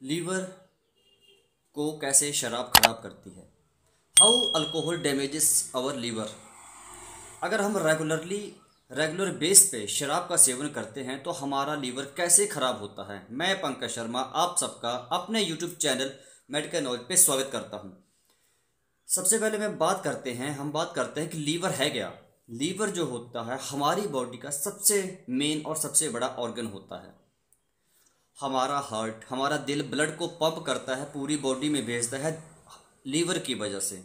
Liver को कैसे शराब खराब करती है। How alcohol damages our liver. अगर हम रेगुलर बेस पे शराब का सेवन करते हैं तो हमारा लीवर कैसे खराब होता है। मैं पंकज शर्मा आप सबका अपने यूट्यूब चैनल मेडिकल नॉलेज पे स्वागत करता हूँ। सबसे पहले हम बात करते हैं कि लीवर है क्या। लीवर जो होता है हमारी बॉडी का सबसे मेन और सबसे बड़ा ऑर्गन होता है। हमारा हार्ट, हमारा दिल ब्लड को पंप करता है, पूरी बॉडी में भेजता है लीवर की वजह से।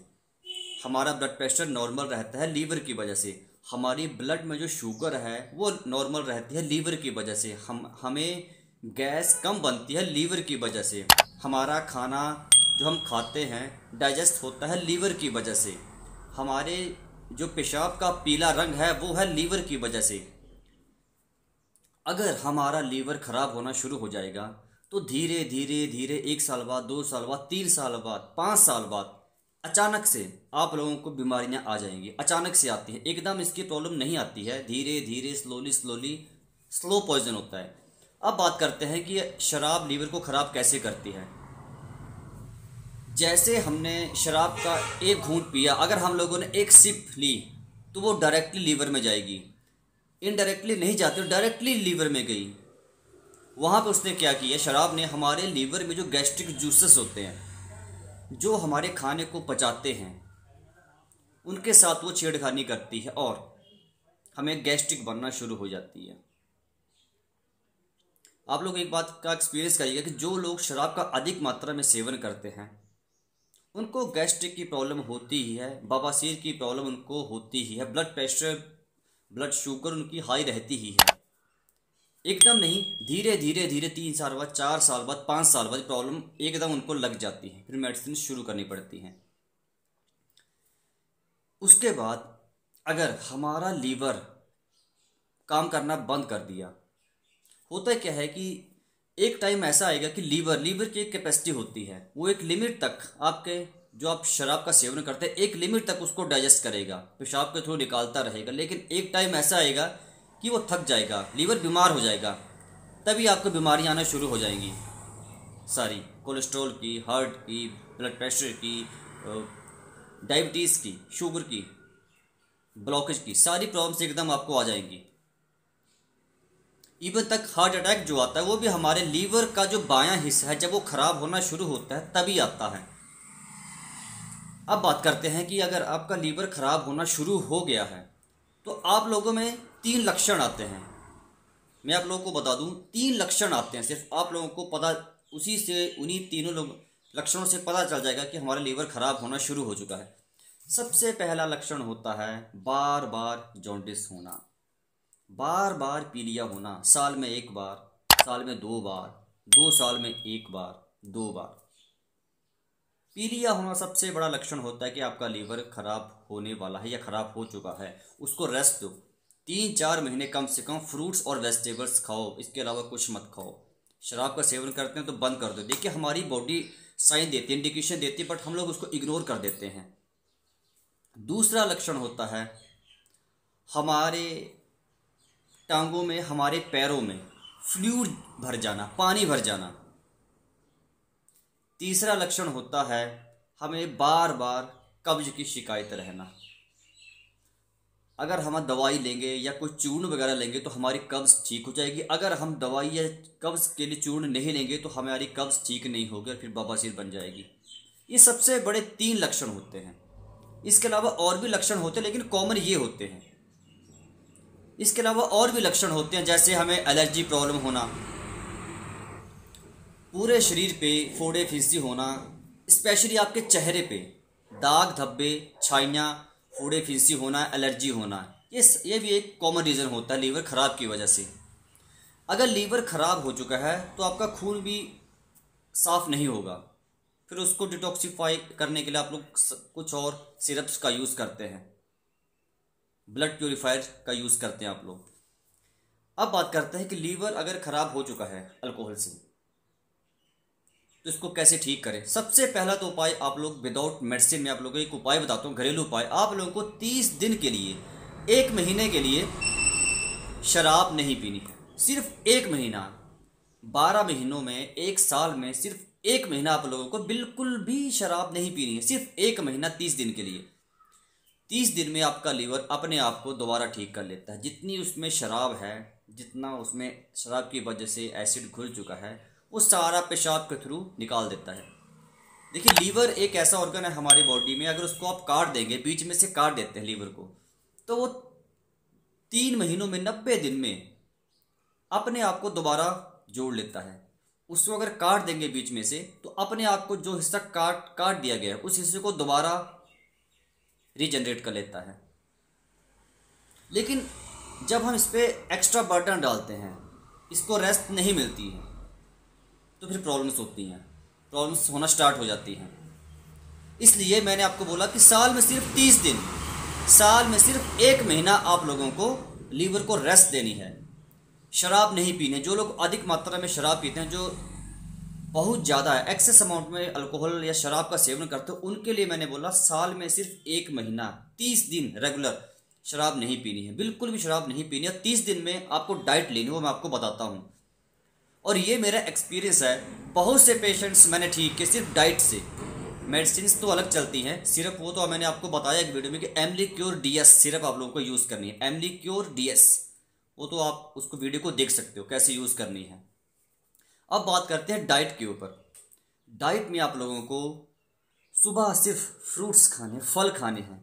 हमारा ब्लड प्रेशर नॉर्मल रहता है लीवर की वजह से। हमारी ब्लड में जो शुगर है वो नॉर्मल रहती है लीवर की वजह से। हमें गैस कम बनती है लीवर की वजह से। हमारा खाना जो हम खाते हैं डाइजेस्ट होता है लीवर की वजह से। हमारे जो पेशाब का पीला रंग है वो है लीवर की वजह से। अगर हमारा लीवर खराब होना शुरू हो जाएगा तो धीरे धीरे धीरे 1 साल बाद, 2 साल बाद, 3 साल बाद, 5 साल बाद अचानक से आप लोगों को बीमारियां आ जाएंगी। अचानक से आती है, एकदम इसकी प्रॉब्लम नहीं आती है, धीरे धीरे स्लो पॉइजन होता है। अब बात करते हैं कि शराब लीवर को खराब कैसे करती है। जैसे हमने शराब का एक घूंट पिया, अगर हम लोगों ने एक सिप ली तो वो डायरेक्टली लीवर में जाएगी। इनडायरेक्टली नहीं जाती, डायरेक्टली लीवर में गई। वहाँ पे उसने क्या किया, शराब ने हमारे लीवर में जो गैस्ट्रिक जूसेस होते हैं जो हमारे खाने को पचाते हैं उनके साथ वो छेड़खानी करती है और हमें गैस्ट्रिक बनना शुरू हो जाती है। आप लोग एक बात का एक्सपीरियंस करिएगा कि जो लोग शराब का अधिक मात्रा में सेवन करते हैं उनको गैस्ट्रिक की प्रॉब्लम होती ही है, बवासीर की प्रॉब्लम उनको होती ही है, ब्लड प्रेशर, ब्लड शुगर उनकी हाई रहती ही है। एकदम नहीं, धीरे धीरे धीरे 3 साल बाद, 4 साल बाद, 5 साल बाद प्रॉब्लम एकदम उनको लग जाती है, फिर मेडिसिन शुरू करनी पड़ती है। उसके बाद अगर हमारा लीवर काम करना बंद कर दिया, होता क्या है कि एक टाइम ऐसा आएगा कि लीवर की एक कैपेसिटी होती है, वो एक लिमिट तक आपके जो आप शराब का सेवन करते हैं एक लिमिट तक उसको डाइजेस्ट करेगा, पेशाब के थ्रू निकालता रहेगा। लेकिन एक टाइम ऐसा आएगा कि वो थक जाएगा, लीवर बीमार हो जाएगा, तभी आपको बीमारियां आना शुरू हो जाएंगी सारी, कोलेस्ट्रॉल की, हार्ट की, ब्लड प्रेशर की, डायबिटीज़ की, शुगर की, ब्लॉकेज की, सारी प्रॉब्लम्स एकदम आपको आ जाएंगी। इवन तक हार्ट अटैक जो आता है वो भी हमारे लीवर का जो बायां हिस्सा है जब वो खराब होना शुरू होता है तभी आता है। अब बात करते हैं कि अगर आपका लीवर खराब होना शुरू हो गया है तो आप लोगों में 3 लक्षण आते हैं। मैं आप लोगों को बता दूं, 3 लक्षण आते हैं, सिर्फ आप लोगों को पता, उन्हीं तीनों लक्षणों से पता चल जाएगा कि हमारा लीवर खराब होना शुरू हो चुका है। सबसे पहला लक्षण होता है बार बार जॉन्डिस होना, बार बार पीलिया होना, साल में 1 बार, साल में 2 बार, 2 साल में 1 बार, 2 बार पीलिया होना सबसे बड़ा लक्षण होता है कि आपका लीवर खराब होने वाला है या खराब हो चुका है। उसको रेस्ट दो, 3-4 महीने कम से कम फ्रूट्स और वेजिटेबल्स खाओ, इसके अलावा कुछ मत खाओ। शराब का सेवन करते हैं तो बंद कर दो। देखिए हमारी बॉडी साइन देती है, इंडिकेशन देती है, बट हम लोग उसको इग्नोर कर देते हैं। दूसरा लक्षण होता है हमारे टांगों में, हमारे पैरों में फ्लूइड भर जाना, पानी भर जाना। तीसरा लक्षण होता है हमें बार बार कब्ज की शिकायत रहना। अगर हम दवाई लेंगे या कोई चूर्ण वगैरह लेंगे तो हमारी कब्ज ठीक हो जाएगी। अगर हम दवाई या कब्ज के लिए चूर्ण नहीं लेंगे तो हमारी कब्ज ठीक नहीं होगी और फिर बवासीर बन जाएगी। ये सबसे बड़े 3 लक्षण होते हैं। इसके अलावा और भी लक्षण होते हैं लेकिन कॉमन ये होते हैं। इसके अलावा और भी लक्षण होते हैं, जैसे हमें एलर्जी प्रॉब्लम होना, पूरे शरीर पे फोड़े फिंसी होना, स्पेशली आपके चेहरे पे दाग धब्बे, छाइयाँ, फोड़े फिंसी होना, एलर्जी होना, ये भी एक कॉमन रीज़न होता है लीवर ख़राब की वजह से। अगर लीवर ख़राब हो चुका है तो आपका खून भी साफ़ नहीं होगा, फिर उसको डिटॉक्सिफाई करने के लिए आप लोग कुछ और सिरप्स का यूज़ करते हैं, ब्लड प्योरीफायर का यूज़ करते हैं आप लोग। अब बात करते हैं कि लीवर अगर ख़राब हो चुका है अल्कोहल से तो इसको कैसे ठीक करें। सबसे पहला तो उपाय आप लोग विदाउट मेडिसिन में आप लोगों को एक उपाय बताता हूँ, घरेलू उपाय। आप लोगों को 30 दिन के लिए, 1 महीने के लिए शराब नहीं पीनी है, सिर्फ 1 महीना। 12 महीनों में, एक साल में सिर्फ एक महीना आप लोगों को बिल्कुल भी शराब नहीं पीनी है। सिर्फ एक महीना, 30 दिन के लिए। 30 दिन में आपका लीवर अपने आप को दोबारा ठीक कर लेता है। जितनी उसमें शराब है, जितना उसमें शराब की वजह से एसिड घुल चुका है, वो सारा पेशाब के थ्रू निकाल देता है। देखिए, लीवर एक ऐसा ऑर्गन है हमारी बॉडी में, अगर उसको आप काट देंगे, बीच में से काट देते हैं लीवर को, तो वो 3 महीनों में, 90 दिन में अपने आप को दोबारा जोड़ लेता है। उसको अगर काट देंगे बीच में से, तो अपने आप को जो हिस्सा काट दिया गया है, उस हिस्से को दोबारा रीजनरेट कर लेता है। लेकिन जब हम इस पर एक्स्ट्रा बर्डन डालते हैं, इसको रेस्ट नहीं मिलती है, तो फिर प्रॉब्लम्स होती हैं, प्रॉब्लम्स होना स्टार्ट हो जाती हैं। इसलिए मैंने आपको बोला कि साल में सिर्फ 30 दिन, साल में सिर्फ एक महीना आप लोगों को लीवर को रेस्ट देनी है। शराब नहीं पीने। जो लोग अधिक मात्रा में शराब पीते हैं, जो बहुत ज़्यादा है, एक्सेस अमाउंट में अल्कोहल या शराब का सेवन करते हो, उनके लिए मैंने बोला साल में सिर्फ एक महीना, 30 दिन रेगुलर शराब नहीं पीनी है, बिल्कुल भी शराब नहीं पीनी है। 30 दिन में आपको डाइट लेनी है, वो मैं आपको बताता हूँ। और ये मेरा एक्सपीरियंस है, बहुत से पेशेंट्स मैंने ठीक किए सिर्फ डाइट से। मेडिसिन तो अलग चलती हैं, सिर्फ वो तो मैंने आपको बताया एक वीडियो में कि एमलीक्योर DS सिर्फ आप लोगों को यूज़ करनी है। एमलीक्योर DS, वो तो आप उसको वीडियो को देख सकते हो कैसे यूज़ करनी है। अब बात करते हैं डाइट के ऊपर। डाइट में आप लोगों को सुबह सिर्फ फ्रूट्स खाने, फल खाने हैं,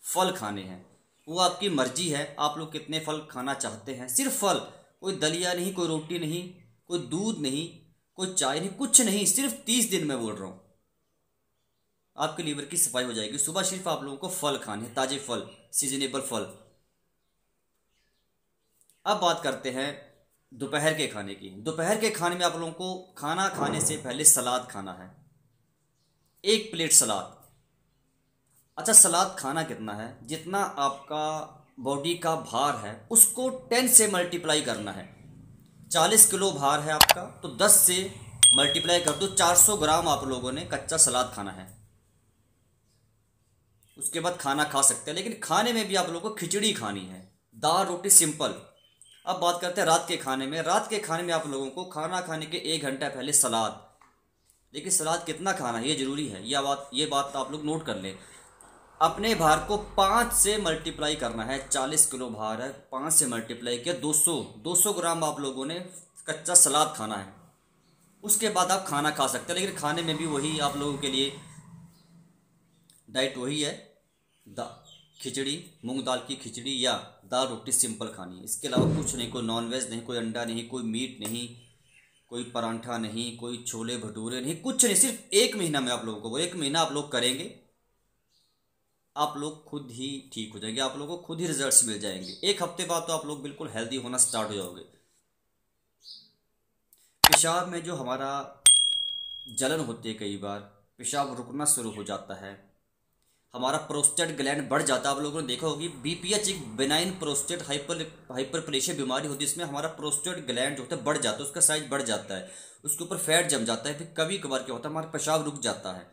फल खाने हैं। वो आपकी मर्जी है, आप लोग कितने फल खाना चाहते हैं। सिर्फ फल, कोई दलिया नहीं, कोई रोटी नहीं, कोई दूध नहीं, कोई चाय नहीं, कुछ नहीं। सिर्फ 30 दिन में बोल रहा हूँ, आपके लीवर की सफाई हो जाएगी। सुबह सिर्फ आप लोगों को फल खाने हैं, ताजे फल, सीजनेबल फल। अब बात करते हैं दोपहर के खाने की। दोपहर के खाने में आप लोगों को खाना खाने से पहले सलाद खाना है, 1 प्लेट सलाद। अच्छा, सलाद खाना कितना है? जितना आपका बॉडी का भार है उसको 10 से मल्टीप्लाई करना है। 40 किलो भार है आपका, तो 10 से मल्टीप्लाई कर दो, 400 ग्राम आप लोगों ने कच्चा सलाद खाना है। उसके बाद खाना खा सकते हैं, लेकिन खाने में भी आप लोगों को खिचड़ी खानी है, दाल रोटी सिंपल। अब बात करते हैं रात के खाने में। रात के खाने में आप लोगों को खाना खाने के 1 घंटा पहले सलाद। लेकिन सलाद कितना खाना है ये ज़रूरी है, ये बात आप लोग नोट कर लें। अपने भार को 5 से मल्टीप्लाई करना है। 40 किलो भार है, 5 से मल्टीप्लाई किया, 200 ग्राम आप लोगों ने कच्चा सलाद खाना है। उसके बाद आप खाना खा सकते हैं, लेकिन खाने में भी वही आप लोगों के लिए डाइट वही है, खिचड़ी, मूंग दाल की खिचड़ी या दाल रोटी सिंपल खानी है। इसके अलावा कुछ नहीं, कोई नॉनवेज नहीं, कोई अंडा नहीं, कोई मीट नहीं, कोई परांठा नहीं, कोई छोले भटूरे नहीं, कुछ नहीं। सिर्फ 1 महीना में आप लोगों को, वो 1 महीना आप लोग करेंगे, आप लोग खुद ही ठीक हो जाएंगे, आप लोगों को खुद ही रिजल्ट्स मिल जाएंगे। 1 हफ्ते बाद तो आप लोग बिल्कुल हेल्दी होना स्टार्ट हो जाओगे। पेशाब में जो हमारा जलन होती है, कई बार पेशाब रुकना शुरू हो जाता है, हमारा प्रोस्टेट ग्लैंड बढ़ जाता है। आप लोगों ने देखा होगी BPH एक बेनाइन प्रोस्टेट हाइपरप्लेशिया बीमारी होती है। इसमें हमारा प्रोस्टेट ग्लैंड जो होता है बढ़ जाता है, उसका साइज बढ़ जाता है, उसके ऊपर फैट जम जाता है। फिर कभी कभार क्या होता है, हमारा पेशाब रुक जाता है।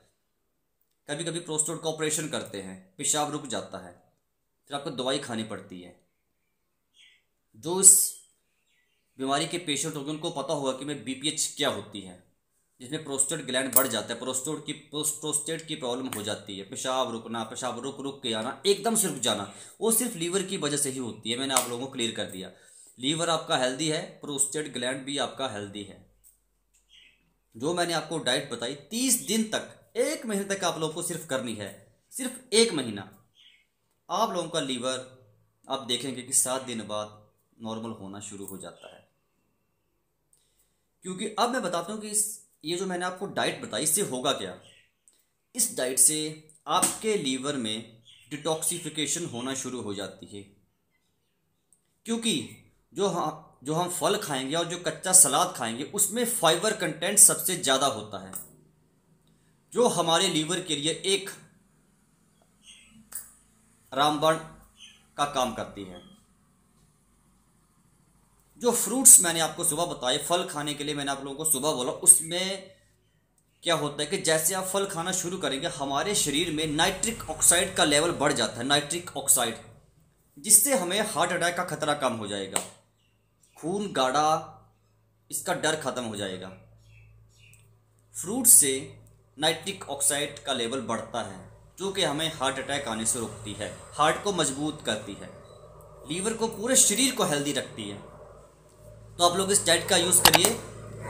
कभी कभी प्रोस्टेट का ऑपरेशन करते हैं, पेशाब रुक जाता है, फिर आपको दवाई खानी पड़ती है। जो इस बीमारी के पेशेंट होंगे उनको पता होगा कि मैं BPH क्या होती है, जिसमें प्रोस्टेट ग्लैंड बढ़ जाता है, प्रोस्टेट की प्रॉब्लम हो जाती है, पेशाब रुकना, पेशाब रुक के आना, एकदम से रुक जाना, वो सिर्फ लीवर की वजह से ही होती है। मैंने आप लोगों को क्लियर कर दिया। लीवर आपका हेल्दी है, प्रोस्टेट ग्लैंड भी आपका हेल्दी है। जो मैंने आपको डाइट बताई 30 दिन तक, 1 महीने तक आप लोगों को सिर्फ करनी है, सिर्फ 1 महीना। आप लोगों का लीवर आप देखेंगे कि 7 दिन बाद नॉर्मल होना शुरू हो जाता है। क्योंकि अब मैं बताता हूँ कि ये जो मैंने आपको डाइट बताई, इससे होगा क्या। इस डाइट से आपके लीवर में डिटॉक्सिफिकेशन होना शुरू हो जाती है। क्योंकि जो हम फल खाएंगे और जो कच्चा सलाद खाएंगे उसमें फाइबर कंटेंट सबसे ज़्यादा होता है, जो हमारे लीवर के लिए एक रामबाण का काम करती है। जो फ्रूट्स मैंने आपको सुबह बताए, फल खाने के लिए मैंने आप लोगों को सुबह बोला, उसमें क्या होता है कि जैसे आप फल खाना शुरू करेंगे हमारे शरीर में नाइट्रिक ऑक्साइड का लेवल बढ़ जाता है, नाइट्रिक ऑक्साइड, जिससे हमें हार्ट अटैक का खतरा कम हो जाएगा। खून गाढ़ा इसका डर ख़त्म हो जाएगा। फ्रूट से नाइट्रिक ऑक्साइड का लेवल बढ़ता है जो कि हमें हार्ट अटैक आने से रोकती है, हार्ट को मजबूत करती है, लीवर को, पूरे शरीर को हेल्दी रखती है। तो आप लोग इस डाइट का यूज़ करिए।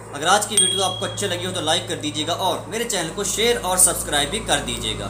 अगर आज की वीडियो आपको अच्छी लगी हो तो लाइक कर दीजिएगा और मेरे चैनल को शेयर और सब्सक्राइब भी कर दीजिएगा।